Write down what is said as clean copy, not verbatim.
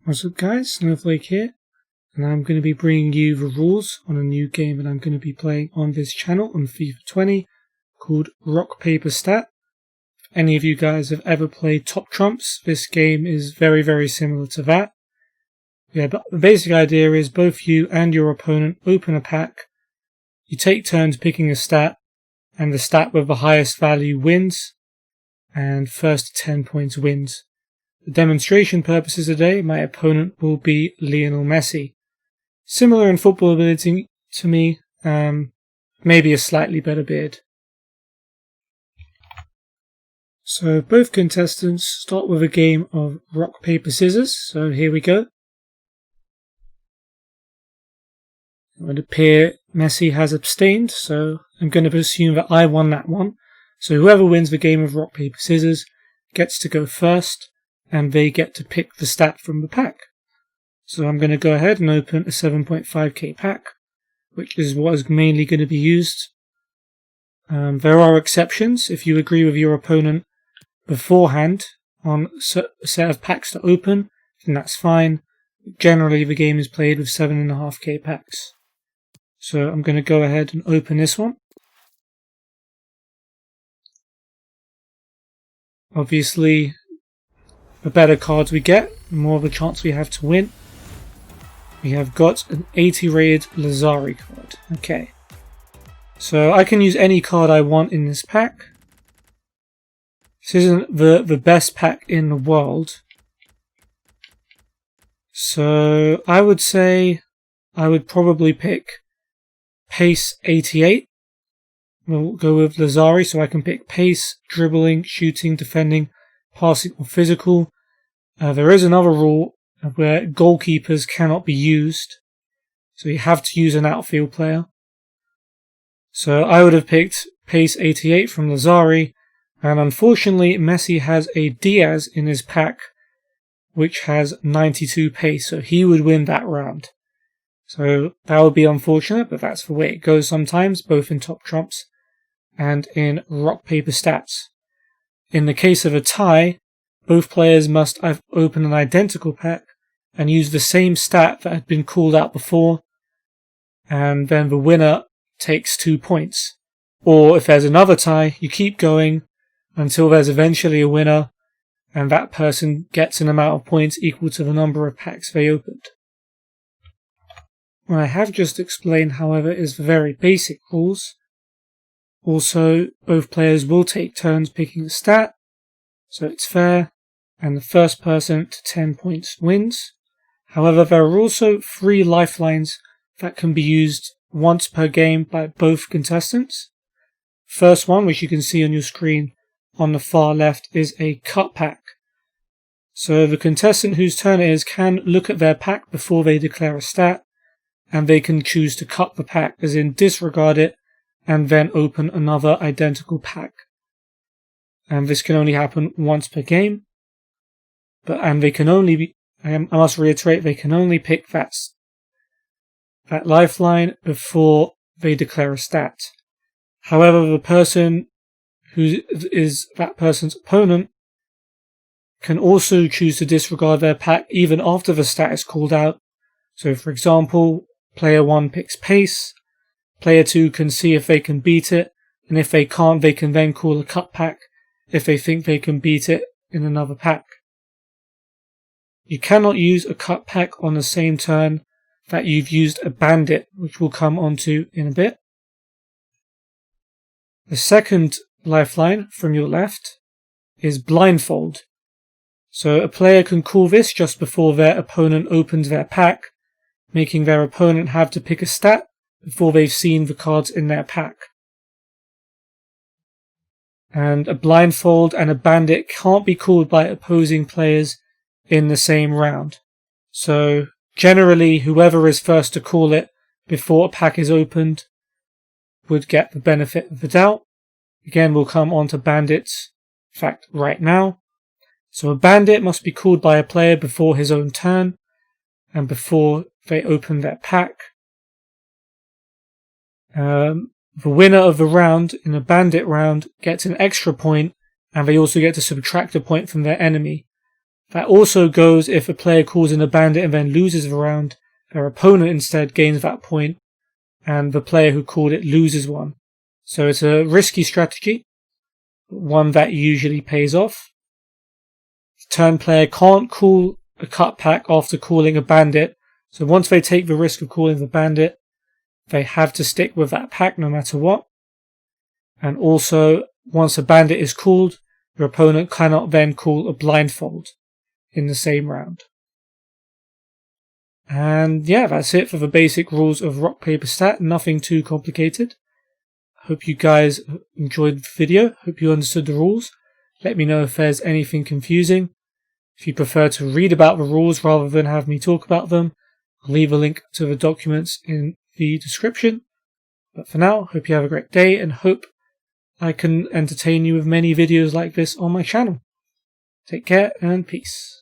What's up guys, Snowflake here, and I'm going to be bringing you the rules on a new game that I'm going to be playing on this channel on FIFA 20 called Rock Paper Stat. If any of you guys have ever played Top Trumps, this game is very similar to that. But the basic idea is both you and your opponent open a pack, you take turns picking a stat, and the stat with the highest value wins, and first to 10 points wins. For demonstration purposes today, my opponent will be Lionel Messi. Similar in football ability to me, maybe a slightly better beard. So both contestants start with a game of rock, paper, scissors, so here we go. It would appear Messi has abstained, so I'm going to assume that I won that one. So whoever wins the game of rock, paper, scissors gets to go first, and they get to pick the stat from the pack. So I'm going to go ahead and open a 7.5k pack, which is what is mainly going to be used. There are exceptions. If you agree with your opponent beforehand on a set of packs to open, then that's fine. Generally the game is played with 7.5k packs. So I'm going to go ahead and open this one. Obviously, the better cards we get, the more of a chance we have to win. We have got an 80 rated Lazari card. Okay. So I can use any card I want in this pack. This isn't the best pack in the world. So I would say I would probably pick Pace 88. We'll go with Lazari, so I can pick pace, dribbling, shooting, defending, passing or physical. There is another rule where goalkeepers cannot be used, so you have to use an outfield player. So I would have picked pace 88 from Lazari, and unfortunately Messi has a Diaz in his pack which has 92 pace, so he would win that round. So that would be unfortunate, but that's the way it goes sometimes, both in Top Trumps and in Rock Paper Stats. In the case of a tie, both players must open an identical pack and use the same stat that had been called out before, and then the winner takes 2 points. Or if there's another tie, you keep going until there's eventually a winner, and that person gets an amount of points equal to the number of packs they opened. What I have just explained, however, is the very basic rules. Also, both players will take turns picking a stat, so it's fair, and the first person to 10 points wins. However, there are also 3 lifelines that can be used once per game by both contestants. First one, which you can see on your screen on the far left, is a cut pack. So the contestant whose turn it is can look at their pack before they declare a stat, and they can choose to cut the pack, as in disregard it, and then open another identical pack. And this can only happen once per game. And they can only be, I must reiterate, they can only pick that lifeline before they declare a stat. However, the person who is that person's opponent can also choose to disregard their pack even after the stat is called out. So for example, player 1 picks pace, player 2 can see if they can beat it, and if they can't, they can then call a cut pack if they think they can beat it in another pack. You cannot use a cut pack on the same turn that you've used a bandit, which we'll come onto in a bit. The second lifeline from your left is blindfold. So a player can call this just before their opponent opens their pack, making their opponent have to pick a stat before they've seen the cards in their pack. And a blindfold and a bandit can't be called by opposing players in the same round. So generally, whoever is first to call it before a pack is opened would get the benefit of the doubt. Again, we'll come on to bandits, in fact, right now. So a bandit must be called by a player before his own turn and before they open their pack. The winner of the round in a bandit round gets an extra point, and they also get to subtract a point from their enemy. That also goes if a player calls in a bandit and then loses the round, their opponent instead gains that point, and the player who called it loses one. So it's a risky strategy, one that usually pays off. The turn player can't call a cut pack after calling a bandit, so once they take the risk of calling the bandit, they have to stick with that pack no matter what. And also, once a bandit is called, your opponent cannot then call a blindfold in the same round. And yeah, that's it for the basic rules of rock, paper, stat. Nothing too complicated. Hope you guys enjoyed the video. Hope you understood the rules. Let me know if there's anything confusing. If you prefer to read about the rules rather than have me talk about them, I'll leave a link to the documents in the description. But for now, hope you have a great day and hope I can entertain you with many videos like this on my channel. Take care and peace.